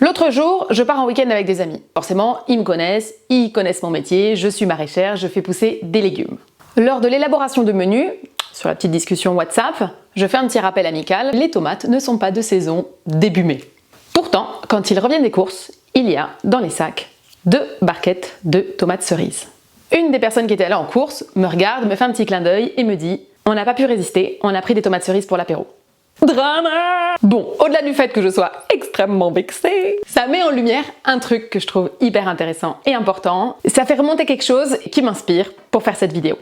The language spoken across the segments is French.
L'autre jour, je pars en week-end avec des amis. Forcément, ils me connaissent, ils connaissent mon métier, je suis maraîchère, je fais pousser des légumes. Lors de l'élaboration de menus, sur la petite discussion WhatsApp, je fais un petit rappel amical, les tomates ne sont pas de saison début mai. Pourtant, quand ils reviennent des courses, il y a dans les sacs 2 barquettes de tomates cerises. Une des personnes qui était là en course me regarde, me fait un petit clin d'œil et me dit « On n'a pas pu résister, on a pris des tomates cerises pour l'apéro ». Drama! Bon, au-delà du fait que je sois extrêmement vexée, ça met en lumière un truc que je trouve hyper intéressant et important. Ça fait remonter quelque chose qui m'inspire pour faire cette vidéo.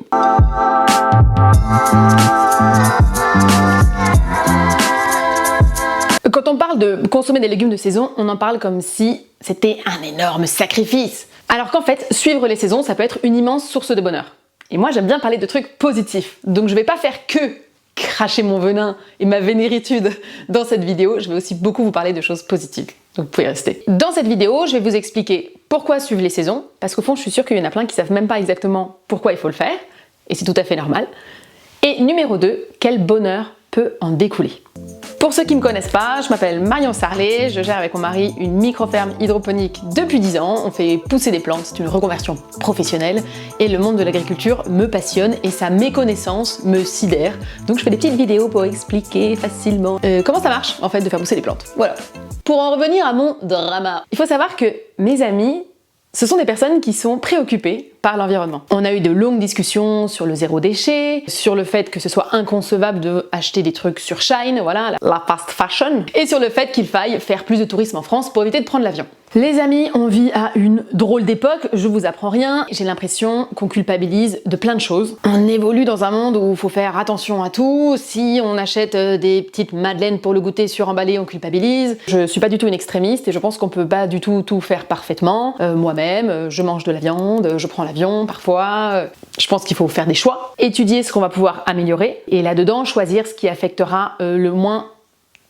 Quand on parle de consommer des légumes de saison, on en parle comme si c'était un énorme sacrifice. Alors qu'en fait, suivre les saisons, ça peut être une immense source de bonheur. Et moi, j'aime bien parler de trucs positifs. Donc je vais pas faire que cracher mon venin et ma vénéritude dans cette vidéo, je vais aussi beaucoup vous parler de choses positives. Donc vous pouvez rester. Dans cette vidéo, je vais vous expliquer pourquoi suivre les saisons, parce qu'au fond, je suis sûre qu'il y en a plein qui savent même pas exactement pourquoi il faut le faire, et c'est tout à fait normal. Et numéro 2, quel bonheur peut en découler. Pour ceux qui ne me connaissent pas, je m'appelle Marion Sarlet, je gère avec mon mari une micro-ferme hydroponique depuis 10 ans, on fait pousser des plantes, c'est une reconversion professionnelle et le monde de l'agriculture me passionne et sa méconnaissance me sidère. Donc je fais des petites vidéos pour expliquer facilement comment ça marche en fait de faire pousser des plantes. Voilà. Pour en revenir à mon drama, il faut savoir que mes amis, ce sont des personnes qui sont préoccupées par l'environnement. On a eu de longues discussions sur le zéro déchet, sur le fait que ce soit inconcevable d'acheter des trucs sur Shein, voilà, la fast fashion, et sur le fait qu'il faille faire plus de tourisme en France pour éviter de prendre l'avion. Les amis, on vit à une drôle d'époque, je vous apprends rien, j'ai l'impression qu'on culpabilise de plein de choses. On évolue dans un monde où il faut faire attention à tout, si on achète des petites madeleines pour le goûter suremballées, on culpabilise. Je suis pas du tout une extrémiste et je pense qu'on peut pas du tout tout faire parfaitement. Moi-même, je mange de la viande, je prends l'avion parfois, je pense qu'il faut faire des choix, étudier ce qu'on va pouvoir améliorer et là-dedans choisir ce qui affectera le moins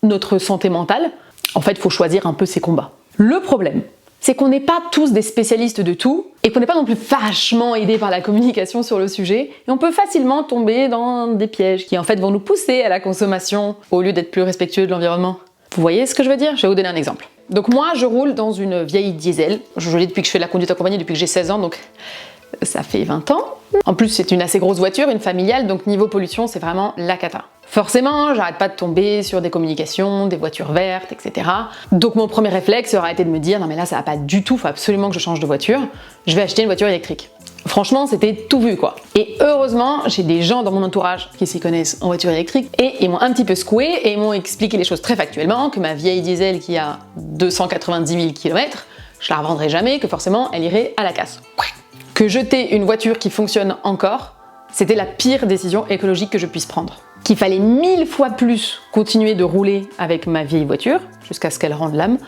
notre santé mentale. En fait, il faut choisir un peu ses combats. Le problème, c'est qu'on n'est pas tous des spécialistes de tout et qu'on n'est pas non plus vachement aidés par la communication sur le sujet et on peut facilement tomber dans des pièges qui en fait vont nous pousser à la consommation au lieu d'être plus respectueux de l'environnement. Vous voyez ce que je veux dire? Je vais vous donner un exemple. Donc moi, je roule dans une vieille diesel. Je l'ai depuis que je fais de la conduite accompagnée, depuis que j'ai 16 ans, donc ça fait 20 ans. En plus, c'est une assez grosse voiture, une familiale, donc niveau pollution, c'est vraiment la cata. Forcément, j'arrête pas de tomber sur des communications, des voitures vertes, etc. Donc mon premier réflexe aurait été de me dire, non mais là ça va pas du tout, faut absolument que je change de voiture, je vais acheter une voiture électrique. Franchement, c'était tout vu quoi. Et heureusement, j'ai des gens dans mon entourage qui s'y connaissent en voiture électrique et ils m'ont un petit peu secoué et ils m'ont expliqué les choses très factuellement, que ma vieille diesel qui a 290 000 km, je la revendrai jamais, que forcément elle irait à la casse. Que jeter une voiture qui fonctionne encore, c'était la pire décision écologique que je puisse prendre. Qu'il fallait 1000 fois plus continuer de rouler avec ma vieille voiture, jusqu'à ce qu'elle rende l'âme,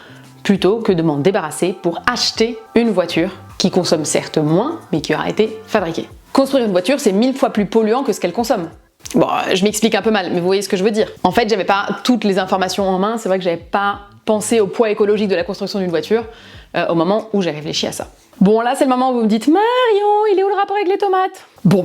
plutôt que de m'en débarrasser pour acheter une voiture qui consomme certes moins, mais qui aura été fabriquée. Construire une voiture, c'est 1000 fois plus polluant que ce qu'elle consomme. Bon, je m'explique un peu mal, mais vous voyez ce que je veux dire. En fait, j'avais pas toutes les informations en main, c'est vrai que j'avais pas pensé au poids écologique de la construction d'une voiture au moment où j'ai réfléchi à ça. Bon, là, c'est le moment où vous me dites « Marion, il est où le rapport avec les tomates ?» Bon,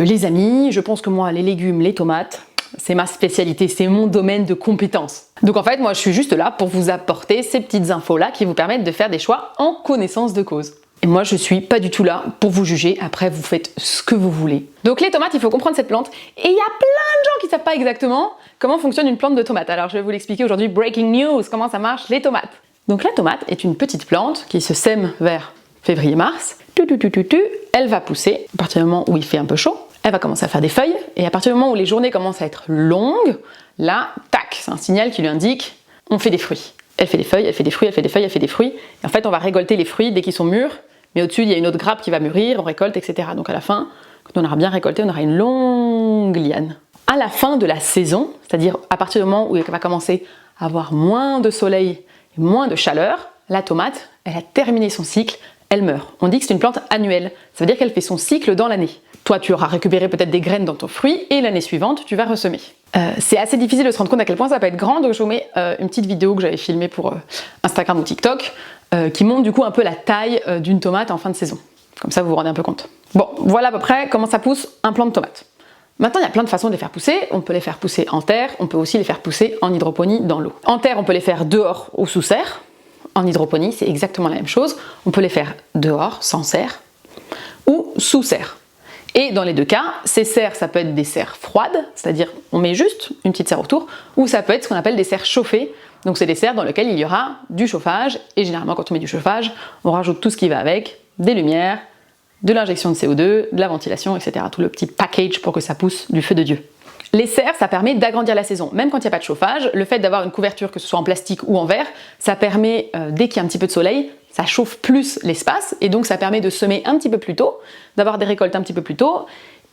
les amis, je pense que moi, les légumes, les tomates, c'est ma spécialité, c'est mon domaine de compétence. Donc en fait, moi, je suis juste là pour vous apporter ces petites infos-là qui vous permettent de faire des choix en connaissance de cause. Et moi, je suis pas du tout là pour vous juger, après vous faites ce que vous voulez. Donc les tomates, il faut comprendre cette plante, et il y a plein de gens qui savent pas exactement comment fonctionne une plante de tomate. Alors je vais vous l'expliquer aujourd'hui, breaking news, comment ça marche les tomates. Donc la tomate est une petite plante qui se sème vers février-mars, elle va pousser, à partir du moment où il fait un peu chaud, elle va commencer à faire des feuilles, et à partir du moment où les journées commencent à être longues, là, tac, c'est un signal qui lui indique, on fait des fruits. Elle fait des feuilles, elle fait des fruits, elle fait des feuilles, elle fait des fruits, et en fait on va récolter les fruits dès qu'ils sont mûrs, mais au-dessus il y a une autre grappe qui va mûrir, on récolte, etc. Donc à la fin, quand on aura bien récolté, on aura une longue liane. À la fin de la saison, c'est-à-dire à partir du moment où elle va commencer à avoir moins de soleil et moins de chaleur, la tomate, elle a terminé son cycle, elle meurt. On dit que c'est une plante annuelle, ça veut dire qu'elle fait son cycle dans l'année. Toi, tu auras récupéré peut-être des graines dans ton fruit et l'année suivante, tu vas ressemer. C'est assez difficile de se rendre compte à quel point ça peut être grand, donc je vous mets une petite vidéo que j'avais filmée pour Instagram ou TikTok qui montre du coup un peu la taille d'une tomate en fin de saison. Comme ça, vous vous rendez un peu compte. Bon, voilà à peu près comment ça pousse un plant de tomate. Maintenant, il y a plein de façons de les faire pousser. On peut les faire pousser en terre, on peut aussi les faire pousser en hydroponie dans l'eau. En terre, on peut les faire dehors ou sous serre. en hydroponie, c'est exactement la même chose. On peut les faire dehors, sans serre, ou sous serre. Et dans les deux cas, ces serres, ça peut être des serres froides, c'est-à-dire on met juste une petite serre autour, ou ça peut être ce qu'on appelle des serres chauffées. Donc c'est des serres dans lesquelles il y aura du chauffage, et généralement quand on met du chauffage, on rajoute tout ce qui va avec, des lumières, de l'injection de CO2, de la ventilation, etc. Tout le petit package pour que ça pousse du feu de Dieu. Les serres, ça permet d'agrandir la saison. Même quand il n'y a pas de chauffage, le fait d'avoir une couverture, que ce soit en plastique ou en verre, ça permet, dès qu'il y a un petit peu de soleil, ça chauffe plus l'espace, et donc ça permet de semer un petit peu plus tôt, d'avoir des récoltes un petit peu plus tôt,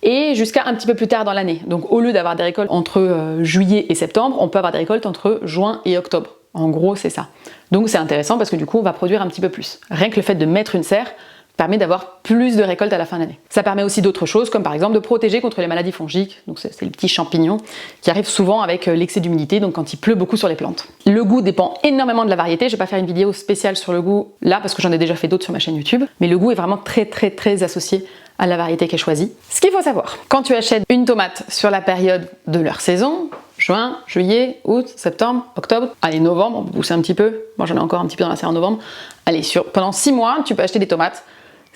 et jusqu'à un petit peu plus tard dans l'année. Donc au lieu d'avoir des récoltes entre juillet et septembre, on peut avoir des récoltes entre juin et octobre. En gros, c'est ça. Donc c'est intéressant parce que du coup, on va produire un petit peu plus. Rien que le fait de mettre une serre permet d'avoir plus de récoltes à la fin de l'année. Ça permet aussi d'autres choses, comme par exemple de protéger contre les maladies fongiques, donc c'est les petits champignons qui arrivent souvent avec l'excès d'humidité, donc quand il pleut beaucoup sur les plantes. Le goût dépend énormément de la variété, je vais pas faire une vidéo spéciale sur le goût là, parce que j'en ai déjà fait d'autres sur ma chaîne YouTube, mais le goût est vraiment très associé à la variété qui est choisie. Ce qu'il faut savoir, quand tu achètes une tomate sur la période de leur saison, juin, juillet, août, septembre, octobre, allez novembre, on peut pousser un petit peu, moi j'en ai encore un petit peu dans la serre en novembre, allez, pendant 6 mois, tu peux acheter des tomates.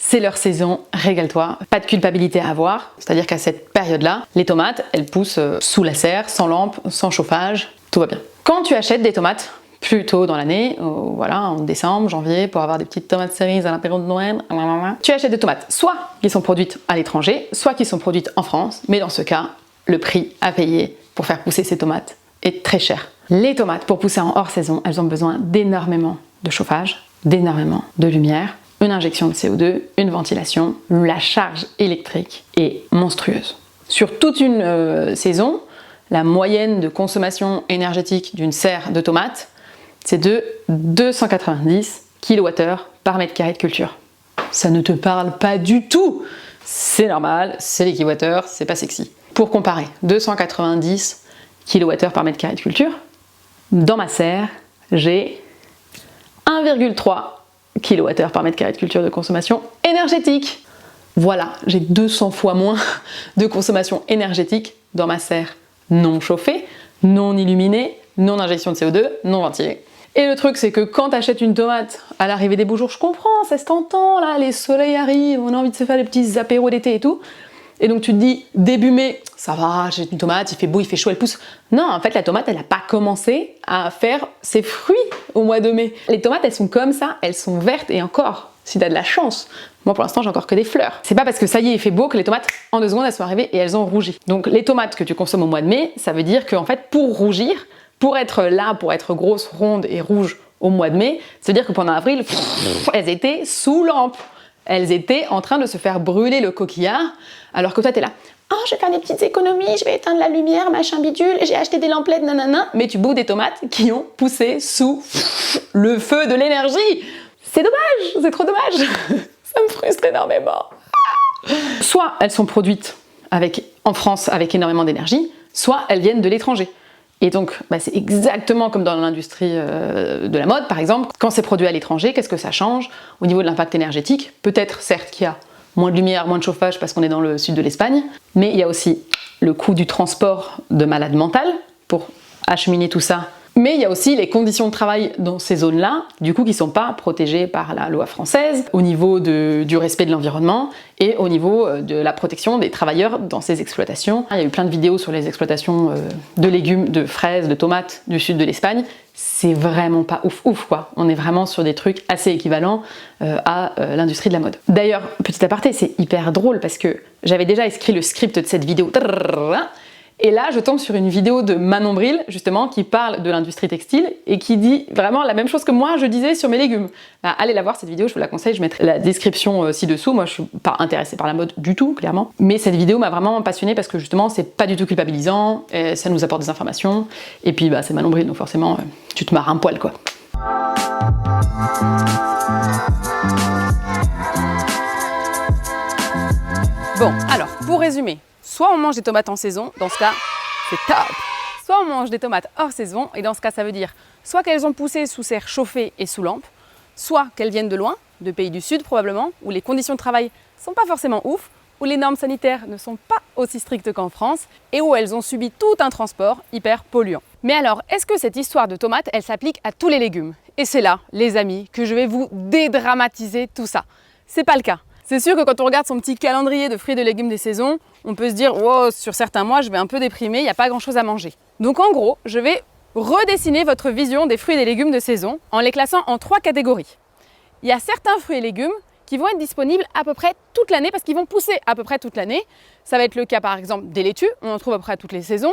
C'est leur saison, régale-toi, pas de culpabilité à avoir, c'est-à-dire qu'à cette période-là, les tomates, elles poussent sous la serre, sans lampe, sans chauffage, tout va bien. Quand tu achètes des tomates plus tôt dans l'année, voilà, en décembre, janvier, pour avoir des petites tomates cerises à la période de Noël, tu achètes des tomates soit qui sont produites à l'étranger, soit qui sont produites en France, mais dans ce cas, le prix à payer pour faire pousser ces tomates est très cher. Les tomates, pour pousser en hors saison, elles ont besoin d'énormément de chauffage, d'énormément de lumière, une injection de CO2, une ventilation, la charge électrique est monstrueuse. Sur toute une saison, la moyenne de consommation énergétique d'une serre de tomates, c'est de 290 kWh par mètre carré de culture. Ça ne te parle pas du tout. C'est normal, c'est les kilowattheures, c'est pas sexy. Pour comparer, 290 kWh par mètre carré de culture, dans ma serre, j'ai 1,3 kWh par mètre carré de culture de consommation énergétique. Voilà, j'ai 200 fois moins de consommation énergétique dans ma serre non chauffée, non illuminée, non injection de CO2, non ventilée. Et le truc, c'est que quand tu achètes une tomate à l'arrivée des beaux jours, je comprends, ça se t'entend là, les soleils arrivent, on a envie de se faire des petits apéros d'été et tout. Et donc tu te dis, début mai, ça va, j'ai une tomate, il fait beau, il fait chaud, elle pousse. Non, en fait, la tomate, elle n'a pas commencé à faire ses fruits au mois de mai. Les tomates, elles sont comme ça, elles sont vertes et encore, si t'as de la chance. Moi, pour l'instant, j'ai encore que des fleurs. C'est pas parce que ça y est, il fait beau que les tomates, en 2 secondes, elles sont arrivées et elles ont rougi. Donc les tomates que tu consommes au mois de mai, ça veut dire qu'en fait, pour rougir, pour être là, pour être grosses, rondes et rouges au mois de mai, ça veut dire que pendant avril, elles étaient sous lampe. Elles étaient en train de se faire brûler le coquillard, alors que toi t'es là, oh je vais faire des petites économies, je vais éteindre la lumière, machin bidule, j'ai acheté des lamplettes, nanana, mais tu bouffes des tomates qui ont poussé sous le feu de l'énergie. C'est dommage, c'est trop dommage. Ça me frustre énormément. Soit elles sont produites en France avec énormément d'énergie, soit elles viennent de l'étranger. Et donc, c'est exactement comme dans l'industrie de la mode, par exemple. Quand c'est produit à l'étranger, qu'est-ce que ça change au niveau de l'impact énergétique? Peut-être, certes, qu'il y a moins de lumière, moins de chauffage parce qu'on est dans le sud de l'Espagne, mais il y a aussi le coût du transport de malade mental pour acheminer tout ça. Mais il y a aussi les conditions de travail dans ces zones-là, du coup, qui ne sont pas protégées par la loi française, au niveau du respect de l'environnement et au niveau de la protection des travailleurs dans ces exploitations. Il y a eu plein de vidéos sur les exploitations de légumes, de fraises, de tomates du sud de l'Espagne. C'est vraiment pas ouf quoi. On est vraiment sur des trucs assez équivalents à l'industrie de la mode. D'ailleurs, petit aparté, c'est hyper drôle parce que j'avais déjà écrit le script de cette vidéo. Et là, je tombe sur une vidéo de Manon Bril, justement, qui parle de l'industrie textile et qui dit vraiment la même chose que moi je disais sur mes légumes. Allez la voir cette vidéo, je vous la conseille, je mettrai la description ci-dessous. Moi, je suis pas intéressée par la mode du tout, clairement. Mais cette vidéo m'a vraiment passionnée parce que justement, c'est pas du tout culpabilisant, et ça nous apporte des informations. Et puis, c'est Manon Bril, donc forcément, tu te marres un poil, quoi. Bon, alors, pour résumer, soit on mange des tomates en saison, dans ce cas, c'est top. Soit on mange des tomates hors saison, et dans ce cas, ça veut dire soit qu'elles ont poussé sous serre chauffée et sous lampe, soit qu'elles viennent de loin, de pays du sud probablement, où les conditions de travail sont pas forcément ouf, où les normes sanitaires ne sont pas aussi strictes qu'en France, et où elles ont subi tout un transport hyper polluant. Mais alors, est-ce que cette histoire de tomates, elle s'applique à tous les légumes? Et c'est là, les amis, que je vais vous dédramatiser tout ça. C'est pas le cas. C'est sûr que quand on regarde son petit calendrier de fruits et de légumes des saisons, on peut se dire « Wow, sur certains mois, je vais un peu déprimer, il n'y a pas grand-chose à manger. » Donc en gros, je vais redessiner votre vision des fruits et des légumes de saison en les classant en 3 catégories. Il y a certains fruits et légumes qui vont être disponibles à peu près toute l'année parce qu'ils vont pousser à peu près toute l'année. Ça va être le cas par exemple des laitues, on en trouve à peu près à toutes les saisons.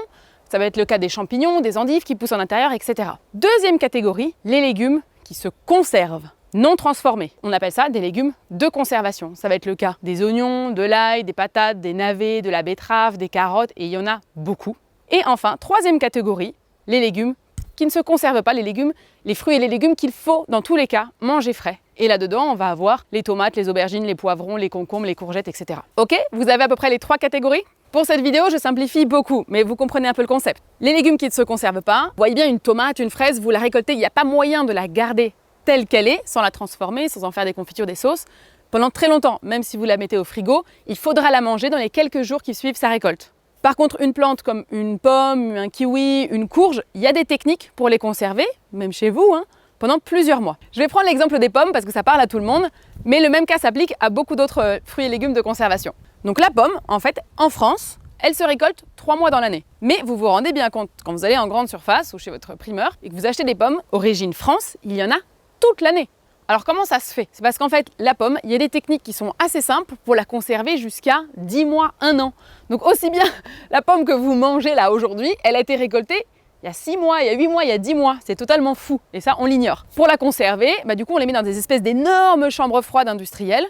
Ça va être le cas des champignons, des endives qui poussent en intérieur, etc. Deuxième catégorie, les légumes qui se conservent, non transformés. On appelle ça des légumes de conservation. Ça va être le cas des oignons, de l'ail, des patates, des navets, de la betterave, des carottes, et il y en a beaucoup. Et enfin, troisième catégorie, les légumes qui ne se conservent pas, les fruits et les légumes qu'il faut, dans tous les cas, manger frais. Et là-dedans, on va avoir les tomates, les aubergines, les poivrons, les concombres, les courgettes, etc. Ok? Vous avez à peu près les 3 catégories? Pour cette vidéo, je simplifie beaucoup, mais vous comprenez un peu le concept. Les légumes qui ne se conservent pas, vous voyez bien une tomate, une fraise, vous la récoltez, il n'y a pas moyen de la garder telle qu'elle est, sans la transformer, sans en faire des confitures, des sauces, pendant très longtemps. Même si vous la mettez au frigo, il faudra la manger dans les quelques jours qui suivent sa récolte. Par contre, une plante comme une pomme, un kiwi, une courge, il y a des techniques pour les conserver, même chez vous, pendant plusieurs mois. Je vais prendre l'exemple des pommes parce que ça parle à tout le monde, mais le même cas s'applique à beaucoup d'autres fruits et légumes de conservation. Donc la pomme, en fait, en France, elle se récolte 3 mois dans l'année. Mais vous vous rendez bien compte, quand vous allez en grande surface ou chez votre primeur et que vous achetez des pommes origine France, il y en a toute l'année. Alors comment ça se fait? C'est parce qu'en fait, la pomme, il y a des techniques qui sont assez simples pour la conserver jusqu'à 10 mois, 1 an. Donc aussi bien la pomme que vous mangez là aujourd'hui, elle a été récoltée il y a 6 mois, il y a 8 mois, il y a 10 mois. C'est totalement fou. Et ça, on l'ignore. Pour la conserver, du coup, on les met dans des espèces d'énormes chambres froides industrielles,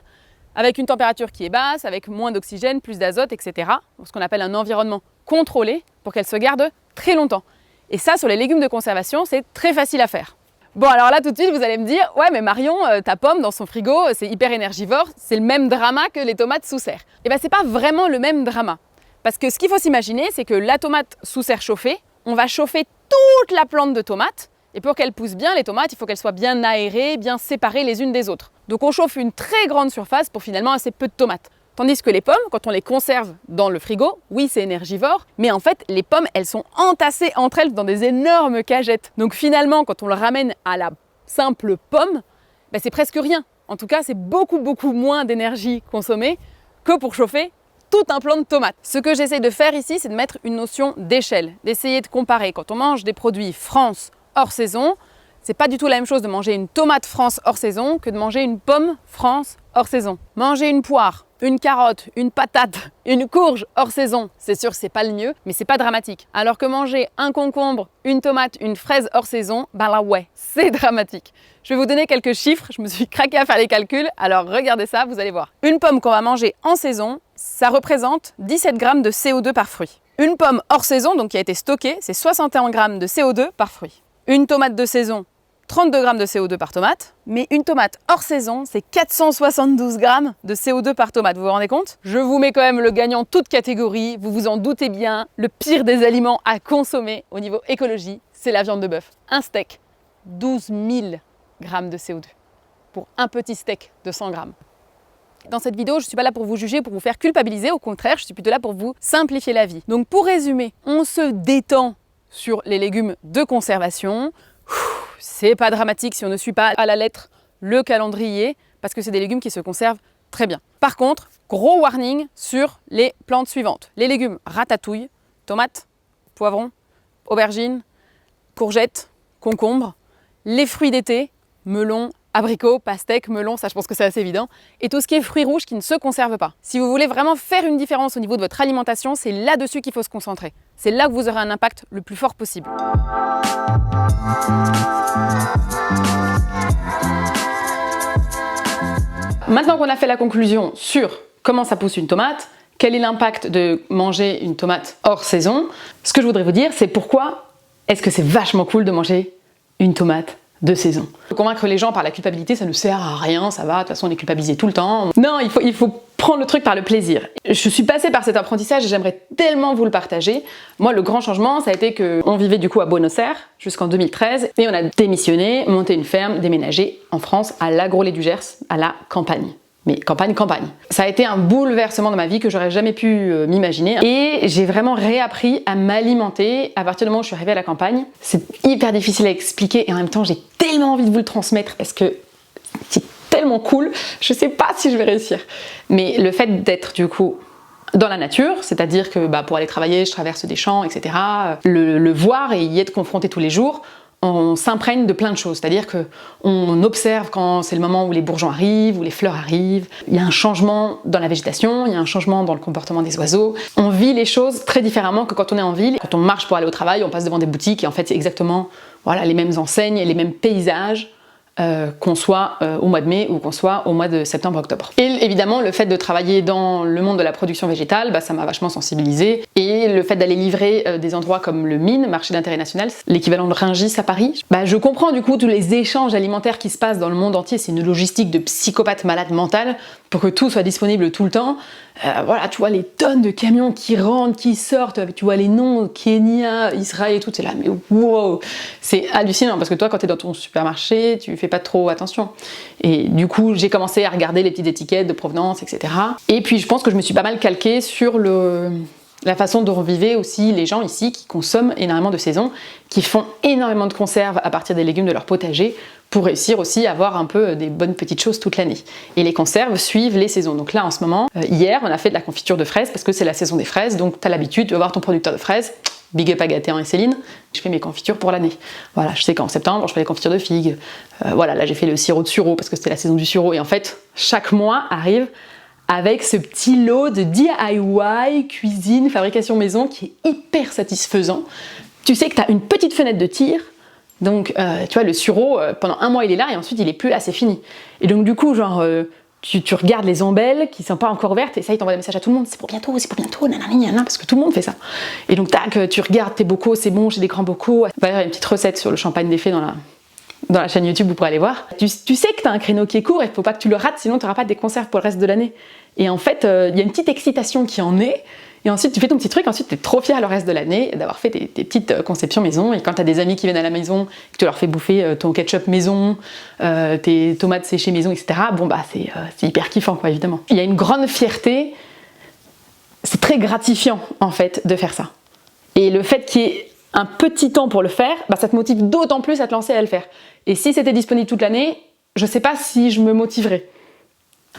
avec une température qui est basse, avec moins d'oxygène, plus d'azote, etc. Ce qu'on appelle un environnement contrôlé pour qu'elles se gardent très longtemps. Et ça, sur les légumes de conservation, c'est très facile à faire. Bon, alors là, tout de suite, vous allez me dire « Ouais, mais Marion, ta pomme dans son frigo, c'est hyper énergivore, c'est le même drama que les tomates sous serre. » Eh bien, c'est pas vraiment le même drama. Parce que ce qu'il faut s'imaginer, c'est que la tomate sous serre chauffée, on va chauffer toute la plante de tomate. Et pour qu'elle pousse bien, les tomates, il faut qu'elles soient bien aérées, bien séparées les unes des autres. Donc on chauffe une très grande surface pour finalement assez peu de tomates. Tandis que les pommes, quand on les conserve dans le frigo, oui, c'est énergivore, mais en fait, les pommes, elles sont entassées entre elles dans des énormes cagettes. Donc finalement, quand on le ramène à la simple pomme, c'est presque rien. En tout cas, c'est beaucoup moins d'énergie consommée que pour chauffer tout un plant de tomates. Ce que j'essaie de faire ici, c'est de mettre une notion d'échelle, d'essayer de comparer. Quand on mange des produits France hors saison, c'est pas du tout la même chose de manger une tomate France hors saison que de manger une pomme France hors saison. Manger une poire, une carotte, une patate, une courge hors saison, c'est sûr que c'est pas le mieux, mais c'est pas dramatique. Alors que manger un concombre, une tomate, une fraise hors saison, là ouais, c'est dramatique. Je vais vous donner quelques chiffres, je me suis craquée à faire les calculs, alors regardez ça, vous allez voir. Une pomme qu'on va manger en saison, ça représente 17 grammes de CO2 par fruit. Une pomme hors saison, donc qui a été stockée, c'est 61 grammes de CO2 par fruit. Une tomate de saison, 32 grammes de CO2 par tomate, mais une tomate hors saison, c'est 472 grammes de CO2 par tomate. Vous vous rendez compte? Je vous mets quand même le gagnant toute catégorie, vous vous en doutez bien, le pire des aliments à consommer au niveau écologie, c'est la viande de bœuf. Un steak, 12 000 grammes de CO2 pour un petit steak de 100 grammes. Dans cette vidéo, je ne suis pas là pour vous juger, pour vous faire culpabiliser, au contraire, je suis plutôt là pour vous simplifier la vie. Donc pour résumer, on se détend sur les légumes de conservation. C'est pas dramatique si on ne suit pas à la lettre le calendrier, parce que c'est des légumes qui se conservent très bien. Par contre, gros warning sur les plantes suivantes. Les légumes ratatouille, tomates, poivrons, aubergines, courgettes, concombres, les fruits d'été, melons, abricots, pastèques, melons, ça je pense que c'est assez évident, et tout ce qui est fruits rouges qui ne se conservent pas. Si vous voulez vraiment faire une différence au niveau de votre alimentation, c'est là-dessus qu'il faut se concentrer. C'est là que vous aurez un impact le plus fort possible. Maintenant qu'on a fait la conclusion sur comment ça pousse une tomate, quel est l'impact de manger une tomate hors saison, ce que je voudrais vous dire, c'est pourquoi est-ce que c'est vachement cool de manger une tomate de saison. Convaincre les gens par la culpabilité, ça ne sert à rien, ça va, de toute façon on est culpabilisé tout le temps. Non, il faut prendre le truc par le plaisir. Je suis passée par cet apprentissage et j'aimerais tellement vous le partager. Moi, le grand changement, ça a été qu'on vivait du coup à Buenos Aires jusqu'en 2013 et on a démissionné, monté une ferme, déménagé en France, à l'Agro-Lait du Gers, à la campagne. mais campagne. Ça a été un bouleversement dans ma vie que j'aurais jamais pu m'imaginer. Et j'ai vraiment réappris à m'alimenter à partir du moment où je suis arrivée à la campagne. C'est hyper difficile à expliquer et en même temps j'ai tellement envie de vous le transmettre parce que c'est tellement cool. Je sais pas si je vais réussir. Mais le fait d'être du coup dans la nature, c'est-à-dire que pour aller travailler, je traverse des champs, etc. Le voir et y être confronté tous les jours, on s'imprègne de plein de choses. C'est-à-dire qu'on observe quand c'est le moment où les bourgeons arrivent, où les fleurs arrivent. Il y a un changement dans la végétation, il y a un changement dans le comportement des oiseaux. On vit les choses très différemment que quand on est en ville. Quand on marche pour aller au travail, on passe devant des boutiques et en fait c'est exactement les mêmes enseignes et les mêmes paysages. Qu'on soit au mois de mai ou qu'on soit au mois de septembre-octobre. Et évidemment, le fait de travailler dans le monde de la production végétale, ça m'a vachement sensibilisée. Et le fait d'aller livrer des endroits comme le MIN, marché d'intérêt national, l'équivalent de Rungis à Paris, je comprends du coup tous les échanges alimentaires qui se passent dans le monde entier. C'est une logistique de psychopathe malade mental pour que tout soit disponible tout le temps. Tu vois les tonnes de camions qui rentrent, qui sortent, tu vois les noms, Kenya, Israël et tout, c'est là, mais wow, c'est hallucinant parce que toi quand t'es dans ton supermarché, tu fais pas trop attention. Et du coup, j'ai commencé à regarder les petites étiquettes de provenance, etc. Et puis je pense que je me suis pas mal calquée sur la façon dont vivaient aussi les gens ici qui consomment énormément de saison, qui font énormément de conserves à partir des légumes de leur potager pour réussir aussi à avoir un peu des bonnes petites choses toute l'année. Et les conserves suivent les saisons. Donc là, en ce moment, hier, on a fait de la confiture de fraises parce que c'est la saison des fraises, donc tu as l'habitude de voir ton producteur de fraises. Big up à Gaëtan et Céline, je fais mes confitures pour l'année. Voilà, je sais qu'en septembre, je fais les confitures de figues. Là, j'ai fait le sirop de sureau parce que c'était la saison du sureau. Et en fait, chaque mois arrive avec ce petit lot de DIY, cuisine, fabrication maison qui est hyper satisfaisant. Tu sais que tu as une petite fenêtre de tir. Donc, tu vois, le sureau, pendant un mois, il est là et ensuite, il est plus là, c'est fini. Et donc, du coup, tu regardes les ombelles qui sont pas encore ouvertes et ça, ils t'envoient des messages à tout le monde. C'est pour bientôt, nanana, parce que tout le monde fait ça. Et donc, tac, tu regardes tes bocaux, c'est bon, j'ai des grands bocaux. D'ailleurs, il y a une petite recette sur le champagne des fées dans la chaîne YouTube, vous pourrez aller voir. Tu sais que tu as un créneau qui est court et il faut pas que tu le rates, sinon tu n'auras pas des conserves pour le reste de l'année. Et en fait, il y a une petite excitation qui en est. Et ensuite, tu fais ton petit truc, ensuite tu es trop fier le reste de l'année d'avoir fait tes petites conceptions maison. Et quand tu as des amis qui viennent à la maison, que tu leur fais bouffer ton ketchup maison, tes tomates séchées maison, etc., c'est hyper kiffant, quoi, évidemment. Il y a une grande fierté, c'est très gratifiant, en fait, de faire ça. Et le fait qu'il y ait un petit temps pour le faire, ça te motive d'autant plus à te lancer à le faire. Et si c'était disponible toute l'année, je sais pas si je me motiverais.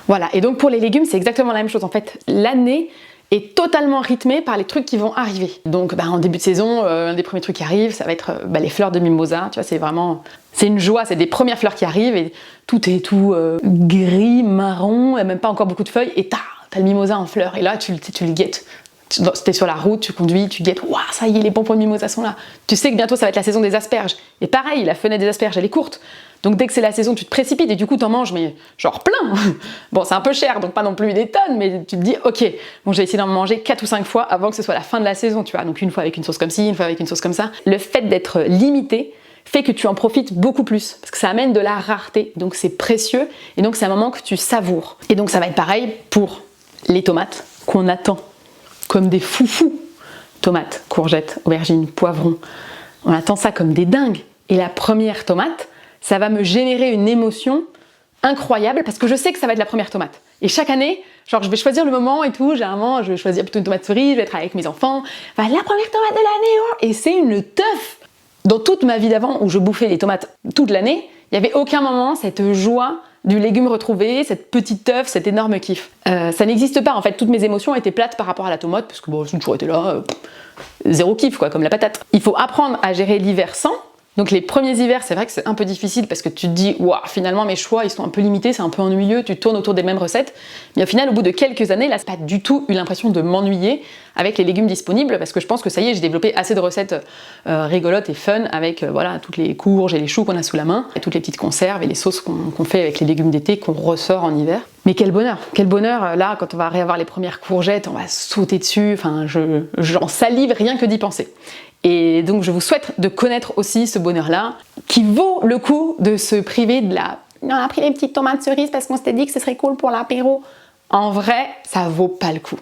Voilà, et donc pour les légumes, c'est exactement la même chose. En fait, l'année est totalement rythmée par les trucs qui vont arriver. Donc en début de saison, un des premiers trucs qui arrivent, ça va être les fleurs de mimosa. Tu vois, c'est une joie, c'est des premières fleurs qui arrivent et tout est tout gris, marron, et même pas encore beaucoup de feuilles, et t'as le mimosa en fleurs. Et là, tu le guettes. T'es sur la route, tu conduis, tu guettes, waouh, ça y est, les pompons de mimosa sont là. Tu sais que bientôt ça va être la saison des asperges. Et pareil, la fenêtre des asperges, elle est courte. Donc dès que c'est la saison, tu te précipites et du coup t'en manges, mais genre plein. Bon, c'est un peu cher, donc pas non plus des tonnes, mais tu te dis, ok, bon, j'ai essayé d'en manger 4 ou 5 fois avant que ce soit la fin de la saison, tu vois. Donc une fois avec une sauce comme ci, une fois avec une sauce comme ça. Le fait d'être limité fait que tu en profites beaucoup plus, parce que ça amène de la rareté, donc c'est précieux, et donc c'est un moment que tu savoures. Et donc ça va être pareil pour les tomates qu'on attend comme des foufous. Tomates, courgettes, aubergines, poivrons. On attend ça comme des dingues. Et la première tomate, ça va me générer une émotion incroyable parce que je sais que ça va être la première tomate. Et chaque année, je vais choisir le moment et tout. Généralement, je vais choisir plutôt une tomate cerise, je vais être avec mes enfants. La première tomate de l'année, oh. Et c'est une teuf. Dans toute ma vie d'avant où je bouffais les tomates toute l'année, il n'y avait aucun moment cette joie du légume retrouvé, cette petite teuf, cet énorme kiff. Ça n'existe pas en fait, toutes mes émotions étaient plates par rapport à la tomate parce que j'ai toujours été là, zéro kiff quoi, comme la patate. Il faut apprendre à gérer l'hiver sans. Donc les premiers hivers, c'est vrai que c'est un peu difficile parce que tu te dis, waouh, finalement mes choix ils sont un peu limités, c'est un peu ennuyeux, tu tournes autour des mêmes recettes. Mais au final, au bout de quelques années, là, c'est pas du tout eu l'impression de m'ennuyer avec les légumes disponibles parce que je pense que ça y est, j'ai développé assez de recettes rigolotes et fun avec toutes les courges et les choux qu'on a sous la main, et toutes les petites conserves et les sauces qu'on fait avec les légumes d'été qu'on ressort en hiver. Mais quel bonheur, là, quand on va réavoir les premières courgettes, on va sauter dessus, enfin, j'en salive rien que d'y penser. Et donc je vous souhaite de connaître aussi ce bonheur-là, qui vaut le coup de se priver de la... On a pris les petites tomates cerises parce qu'on s'était dit que ce serait cool pour l'apéro. En vrai, ça vaut pas le coup.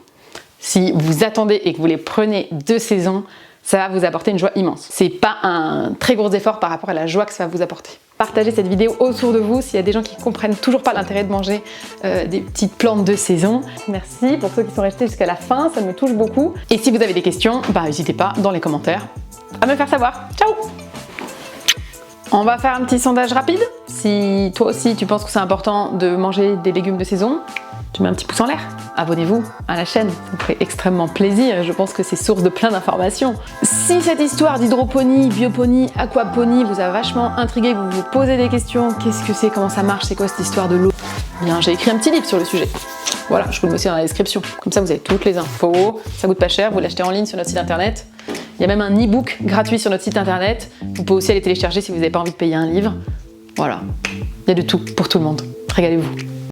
Si vous attendez et que vous les prenez de saison, ça va vous apporter une joie immense. C'est pas un très gros effort par rapport à la joie que ça va vous apporter. Partagez cette vidéo autour de vous s'il y a des gens qui comprennent toujours pas l'intérêt de manger des petites plantes de saison. Merci pour ceux qui sont restés jusqu'à la fin, ça me touche beaucoup. Et si vous avez des questions, n'hésitez pas dans les commentaires à me faire savoir. Ciao! On va faire un petit sondage rapide. Si toi aussi tu penses que c'est important de manger des légumes de saison, tu mets un petit pouce en l'air. Abonnez-vous à la chaîne, ça me ferait extrêmement plaisir. Je pense que c'est source de plein d'informations. Si cette histoire d'hydroponie, bioponie, aquaponie vous a vachement intrigué, que vous vous posez des questions, qu'est-ce que c'est, comment ça marche, c'est quoi cette histoire de l'eau, bien j'ai écrit un petit livre sur le sujet. Voilà, je vous le mets aussi dans la description. Comme ça vous avez toutes les infos, ça coûte pas cher, vous l'achetez en ligne sur notre site internet. Il y a même un e-book gratuit sur notre site internet. Vous pouvez aussi aller télécharger si vous n'avez pas envie de payer un livre. Voilà, il y a de tout pour tout le monde. Régalez-vous.